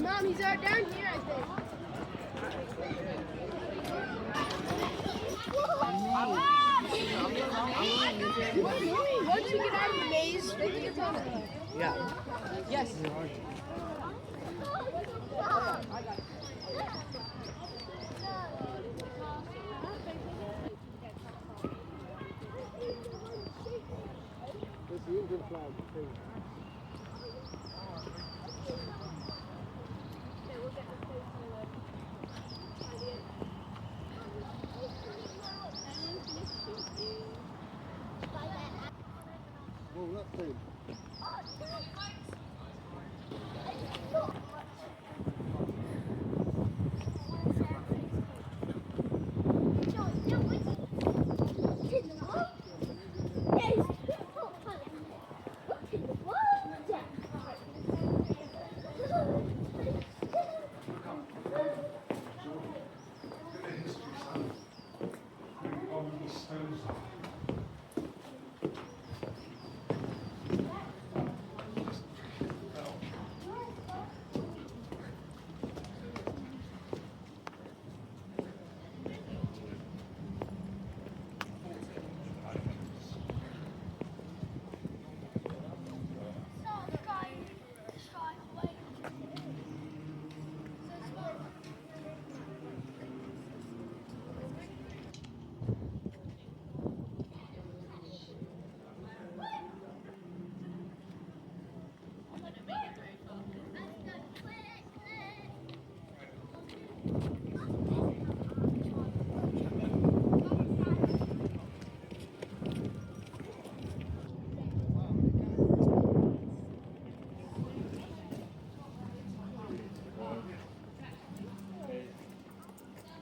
Mom, he's out down here, I think. Once you get out of the maze, then you get on it. Yeah. Yes. There's the Indian flag too. Whoa, that thing.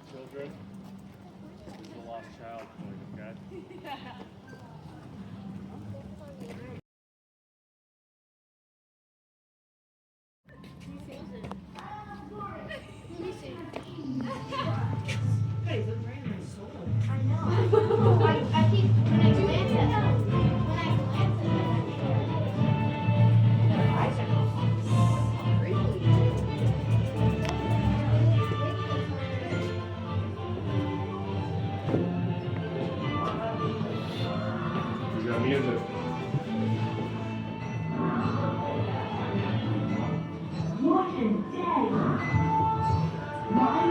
Children, this is a lost child for you, okay? I keep, when I glance at them, when I glance at We got music. What a day! My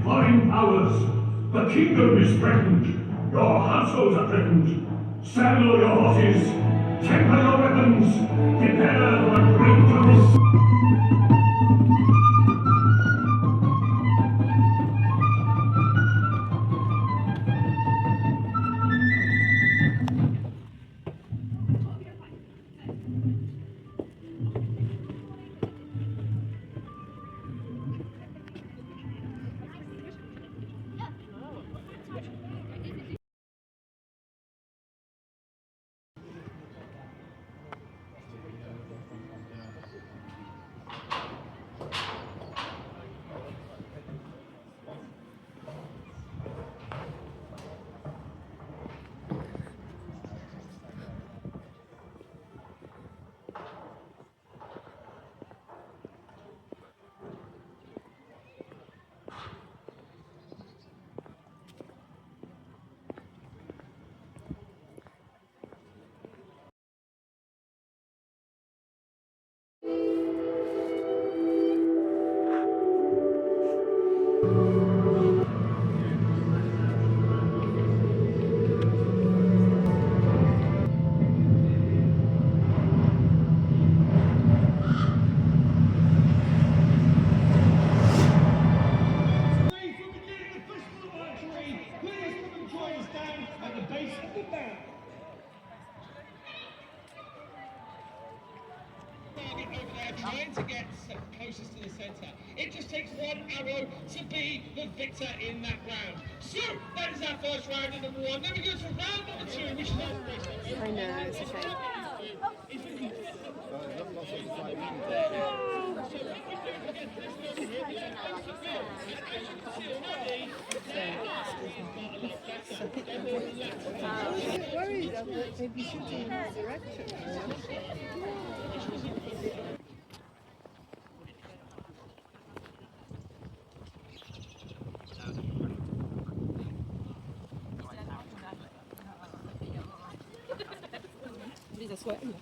Foreign powers, the kingdom is threatened. Your households are threatened. Saddle your horses, temper your weapons, prepare for a great journey. trying to get closest to the centre. It just takes one arrow to be the victor in that round. So, that is our first round of number 1. Then we go to round number 2, which is our first. I know, it's a shame. Worried that they'd be shooting in this direction. These are sweating.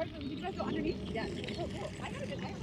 Did you guys go underneath? Yeah. Oh, cool. I got a good night.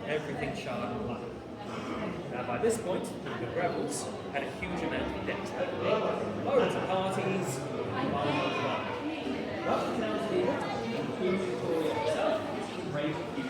Everything charred and black. Now by this point, the rebels had a huge amount of debt. Loads of parties, welcome down to the event, including Victoria herself, brave people.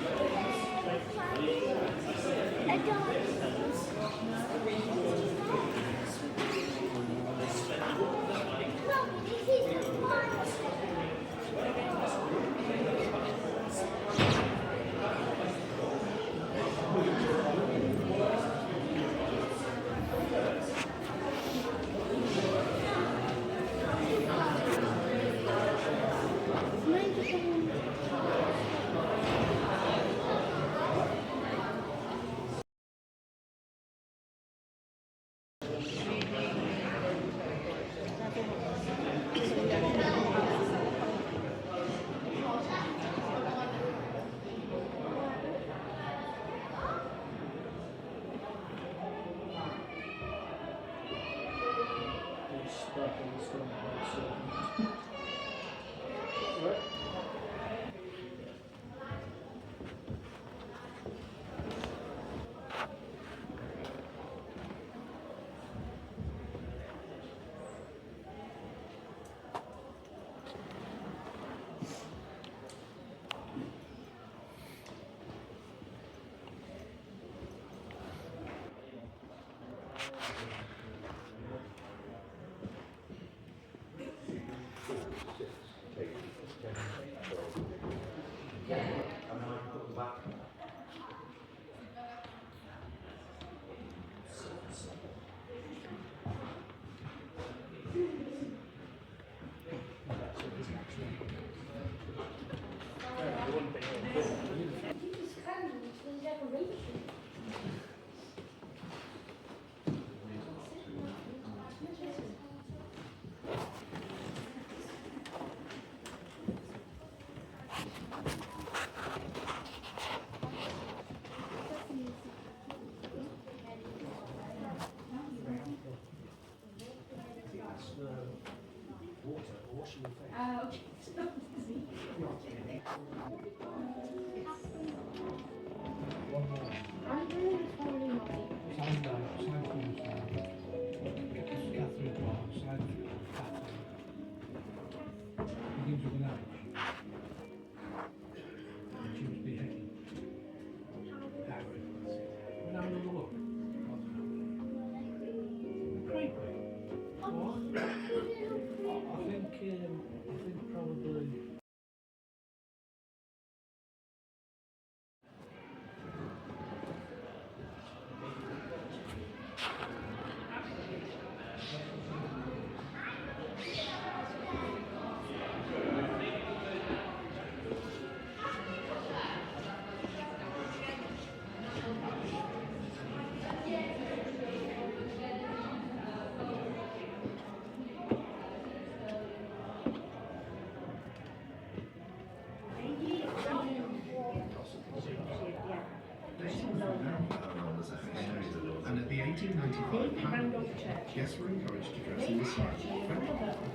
And at the 1895 Parliament, guests were encouraged to dress in the style of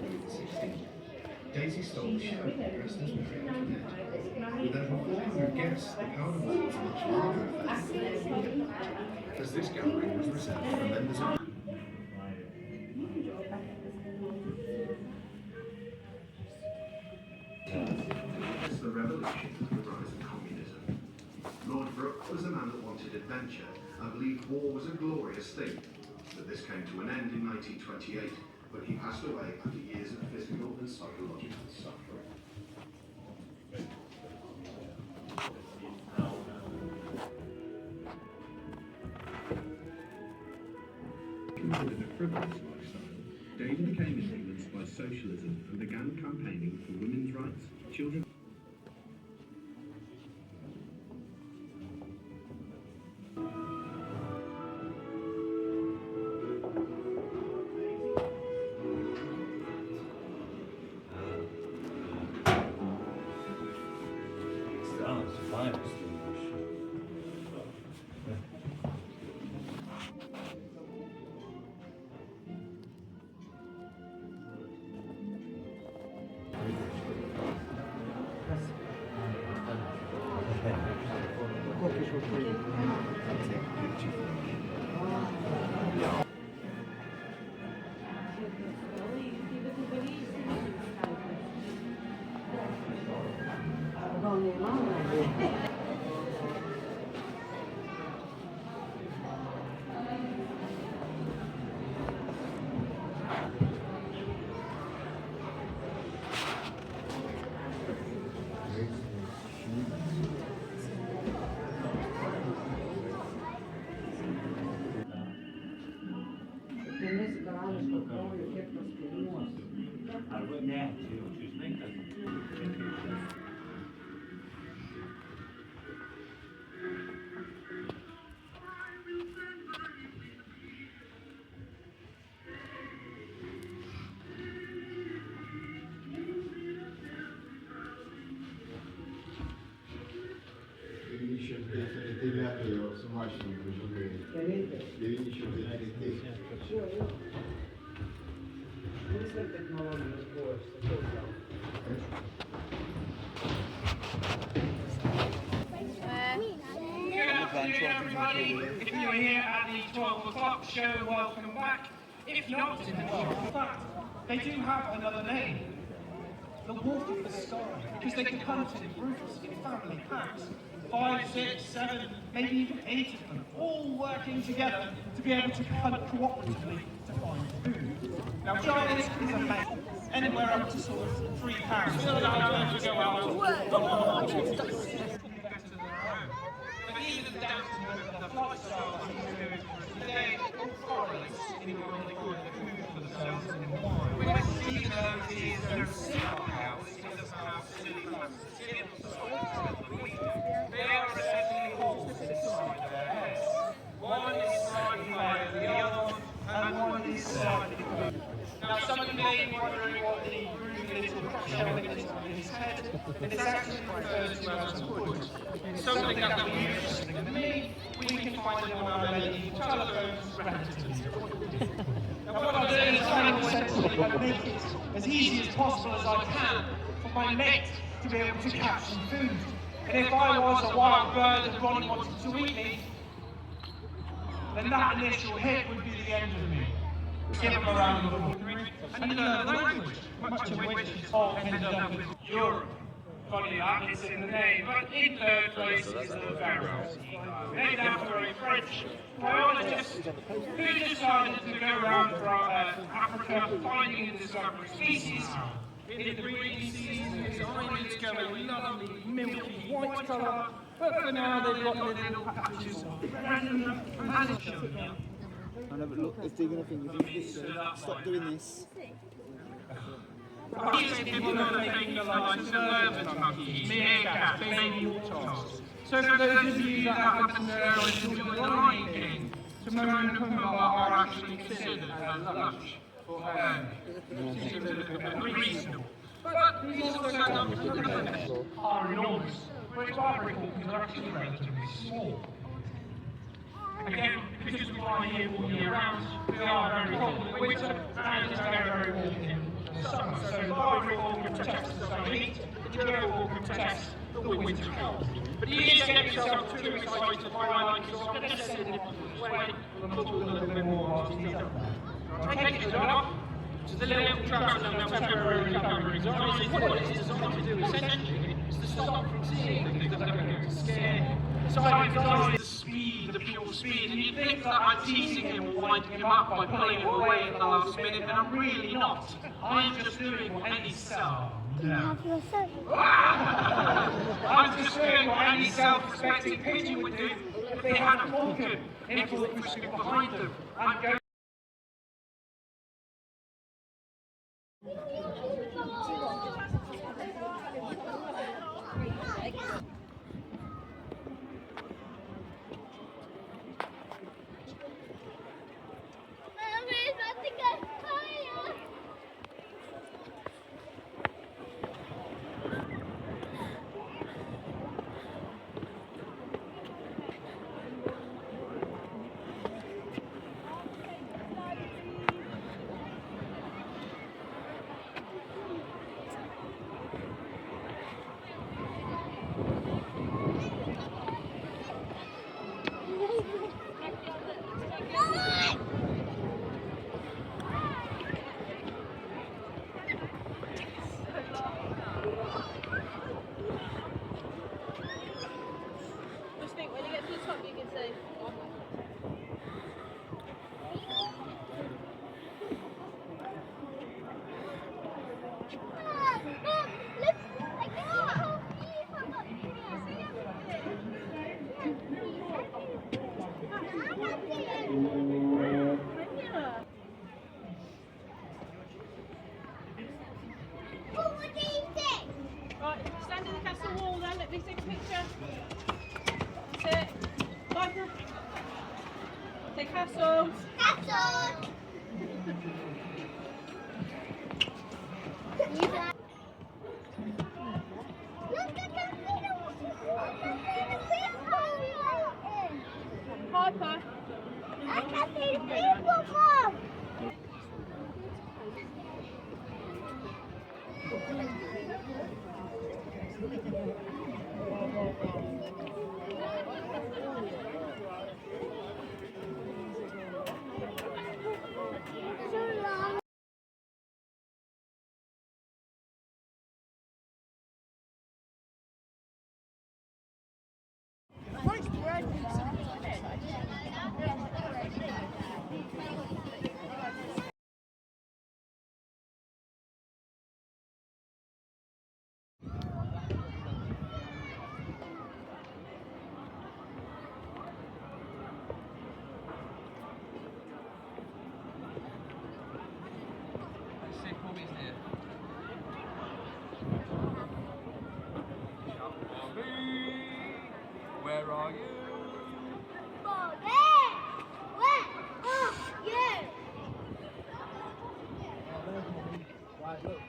Louis XVI. Daisy stole the show, dressed as Marie Antoinette. With over 400 guests, the powder ball was a much larger affair, as this gathering was reserved for members of the revolution and the rise of communism. Lord Brooke was a man that wanted adventure and believed war was a glorious thing. But this came to an end in 1928 when he passed away after years of physical and psychological suffering. Considered a frivolous lifestyle, Davy became influenced by socialism and began campaigning for women's rights, children. Everybody, if you're here at the 12 o'clock show, welcome back. If not, in fact, they do have another name. The Wolf of the Sky, because they can hunt in groups, in family packs. 5, 6, 7, maybe even 8 of them, all working together to be able to hunt cooperatively to find food. Now, giants is amazing. Anywhere up to sort of £3. Still allowed to go out. But even down to the flight styles today, all correlates in the way they grow the food for themselves in the wild. When even though it is their house, it doesn't have they are essentially holes inside their heads. One is slightly higher than the other one, and one is slightly lower. Now, some of you may be wondering what the groovy little shell that is on his head, and it's actually referred to as a hood. It's something that we use in the knee. We can find it on our belly, telephones, relatives. Now, what I'm doing is trying to essentially make it as easy as possible as I can for my mate to be able to catch some food. And if I was a wild bird and Ronnie wanted to eat me, then that initial hit would be the end of me. Give him a round of applause. And you learn the language, much of which is all ended up with Europe. Funny that, it's in the name, but in third place is the Faroes, named after a French biologist who decided to go around Africa finding and discovering species. In the breeding season, his eyelids go a lovely milky white colour, but for now they've got little patches of red in them, and it's showing up. I know, but look, it's doing anything. If you just stop doing this. These people are taking the likes of elephant monkeys, meerkats, baby warthogs. So for those of you that happen to enjoy the Lion King, Timon and Pumbaa are actually considered as lunch for them. Seems a little bit reasonable. But these also are enormous, which barbary porpoises are actually relatively small. Again, because we fly here all year round, we are very cold in the winter, and it's very, very warm in the summer. So the barbary porpoise protects the summer heat, the German porpoise protects the winter cold. But you need to get yourself too excited by liking, so I'm going to send it away and talk a little bit more about these up. Take it off. The little traps are now temporarily covering his eyes. What it is designed to do essentially is to stop from seeing things that are going to scare him. So I advise the speed, the pure speed, and you'd think that I'm teasing him or winding him up by pulling him away at the last minute, and I'm really not. I'm just doing what any cell. I'm just doing what any self-respecting pigeon would do if they had a falcon in full pursuit behind them. I'm going Stand in the castle wall then, let me take a picture. That's it. Michael. Say castle. Castle. Piper. I can see people are you? Right, look.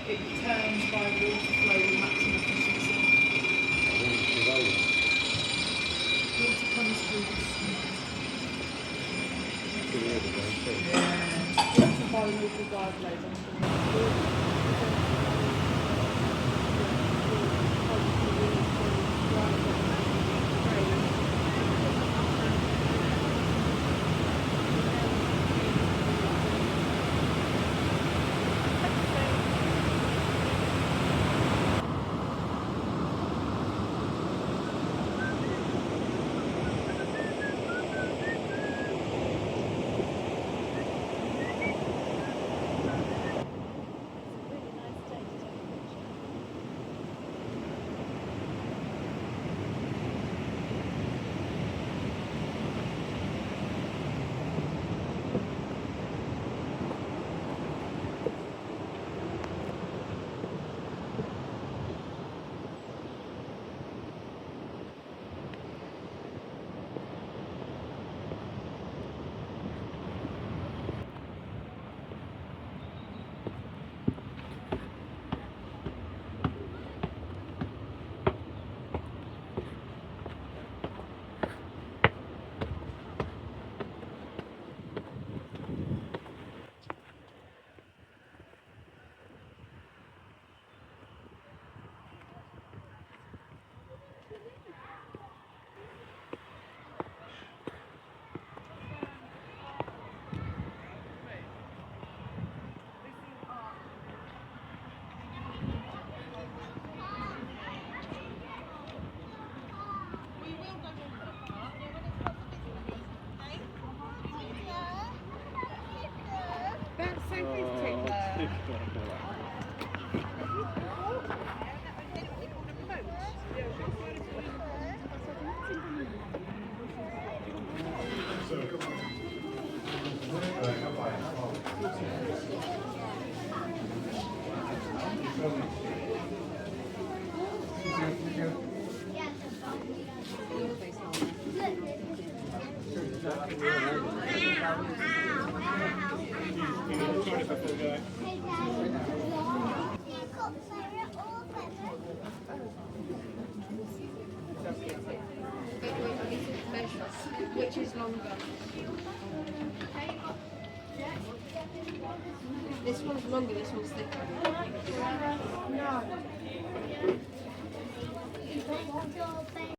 It turns by water flow with maximum efficiency. Water comes through the water by local guidelines. Which is longer? This one's longer, this one's thicker. No. hold your baby.